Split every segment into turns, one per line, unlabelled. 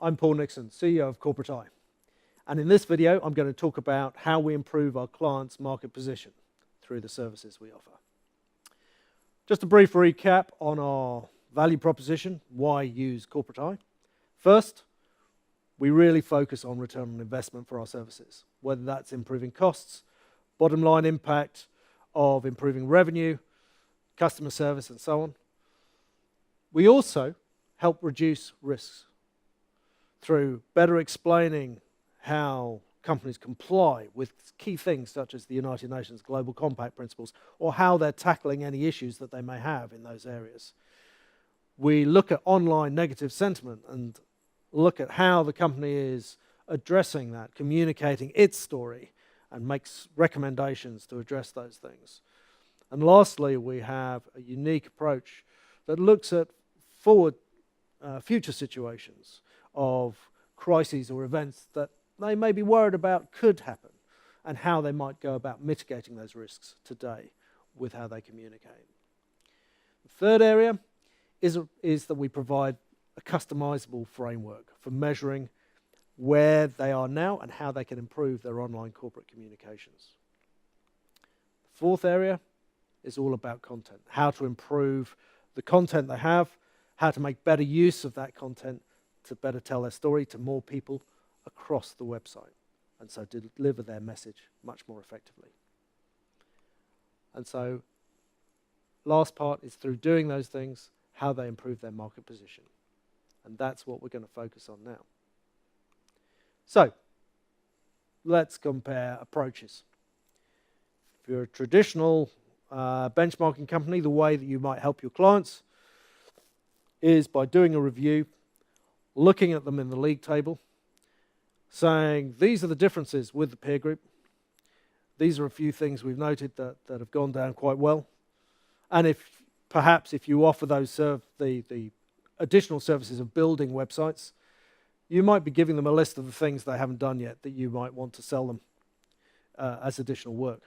I'm Paul Nixon, CEO of Corporate Eye. And in this video, I'm going to talk about how we improve our clients' market position through the services we offer. Just a brief recap on our value proposition, why use Corporate Eye. First, we really focus on return on investment for our services, whether that's improving costs, bottom line impact of improving revenue, customer service, and so on. We also help reduce risks through better explaining how companies comply with key things such as the United Nations Global Compact principles, or how they're tackling any issues that they may have in those areas. We look at online negative sentiment and look at how the company is addressing that, communicating its story, and makes recommendations to address those things. And lastly, we have a unique approach that looks at future situations of crises or events that they may be worried about could happen, and how they might go about mitigating those risks today with how they communicate. The third area is that we provide a customizable framework for measuring where they are now and how they can improve their online corporate communications. The fourth area is all about content, how to improve the content they have, how to make better use of that content to better tell their story to more people across the website, and so deliver their message much more effectively. And so, last part is through doing those things, how they improve their market position. And that's what we're going to focus on now. So, let's compare approaches. If you're a traditional benchmarking company, the way that you might help your clients is by doing a review, looking at them in the league table, saying these are the differences with the peer group. These are a few things we've noted that have gone down quite well. And if you offer those the additional services of building websites, you might be giving them a list of the things they haven't done yet that you might want to sell them as additional work.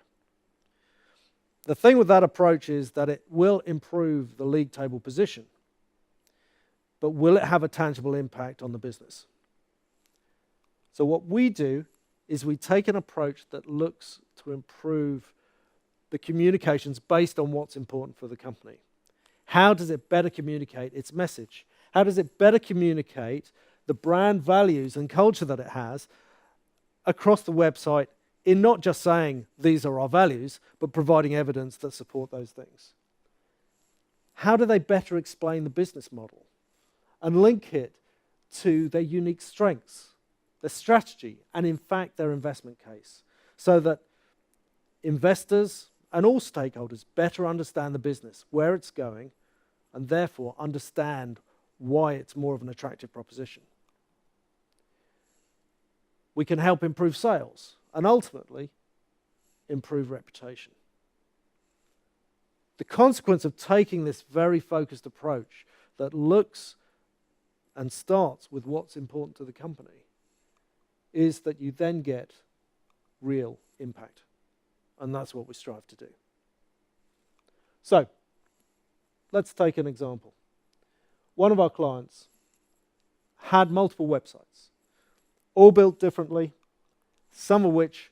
The thing with that approach is that it will improve the league table position, but will it have a tangible impact on the business? So what we do is we take an approach that looks to improve the communications based on what's important for the company. How does it better communicate its message? How does it better communicate the brand values and culture that it has across the website, in not just saying these are our values, but providing evidence that support those things? How do they better explain the business model and link it to their unique strengths, their strategy, and in fact their investment case, so that investors and all stakeholders better understand the business, where it's going, and therefore understand why it's more of an attractive proposition? We can help improve sales and ultimately improve reputation. The consequence of taking this very focused approach that looks and starts with what's important to the company is that you then get real impact. And that's what we strive to do. So, let's take an example. One of our clients had multiple websites, all built differently, some of which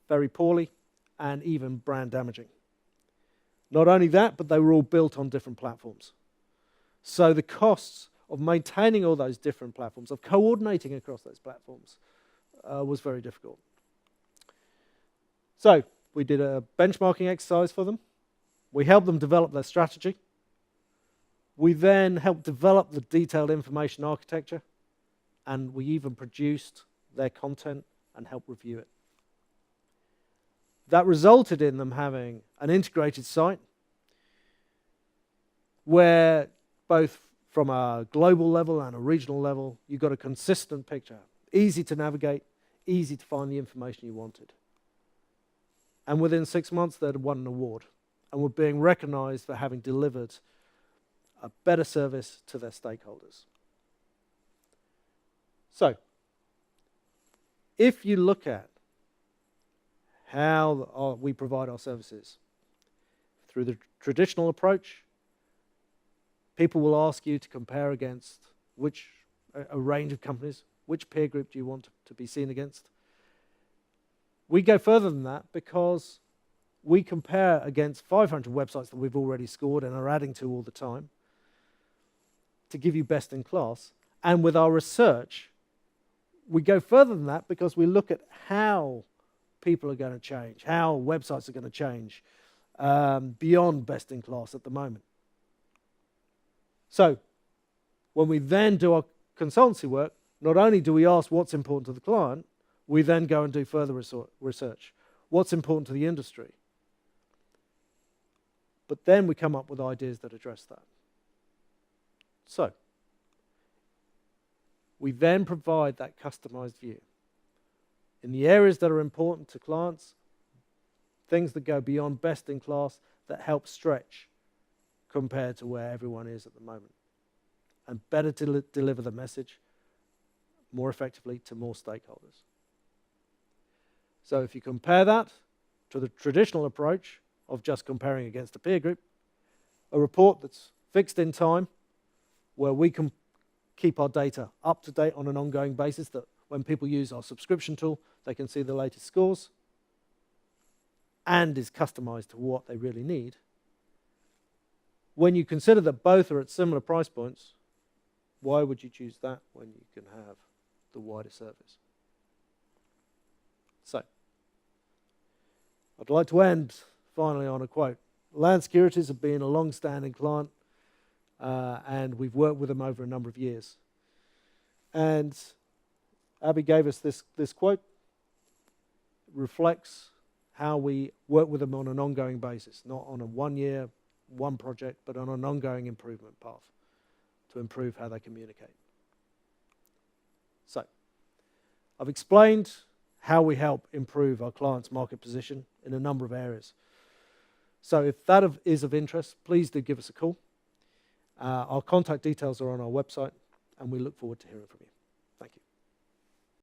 very poorly and even brand damaging. Not only that, but they were all built on different platforms. So the costs of maintaining all those different platforms, of coordinating across those platforms, was very difficult. So we did a benchmarking exercise for them. We helped them develop their strategy. We then helped develop the detailed information architecture, and we even produced their content and helped review it. That resulted in them having an integrated site where both from a global level and a regional level, you got a consistent picture, easy to navigate, easy to find the information you wanted. And within 6 months, they'd won an award and were being recognized for having delivered a better service to their stakeholders. So, if you look at how we provide our services through the traditional approach, people will ask you to compare against which a range of companies. Which peer group do you want to be seen against? We go further than that because we compare against 500 websites that we've already scored and are adding to all the time to give you best in class. And with our research, we go further than that because we look at how people are going to change, how websites are going to change beyond best in class at the moment. So when we then do our consultancy work, not only do we ask what's important to the client, we then go and do further research. What's important to the industry? But then we come up with ideas that address that. So we then provide that customized view. In the areas that are important to clients, things that go beyond best in class that help stretch compared to where everyone is at the moment. And better to deliver the message more effectively to more stakeholders. So if you compare that to the traditional approach of just comparing against a peer group, a report that's fixed in time, where we can keep our data up to date on an ongoing basis, that when people use our subscription tool, they can see the latest scores, and is customized to what they really need. When you consider that both are at similar price points, why would you choose that when you can have the wider service? So, I'd like to end finally on a quote. Land Securities have been a long-standing client, and we've worked with them over a number of years. And Abby gave us this quote. It reflects how we work with them on an ongoing basis, not on a 1 year, one project, but on an ongoing improvement path to improve how they communicate. So, I've explained how we help improve our clients' market position in a number of areas. So if that is of interest, please do give us a call. Our contact details are on our website, and we look forward to hearing from you.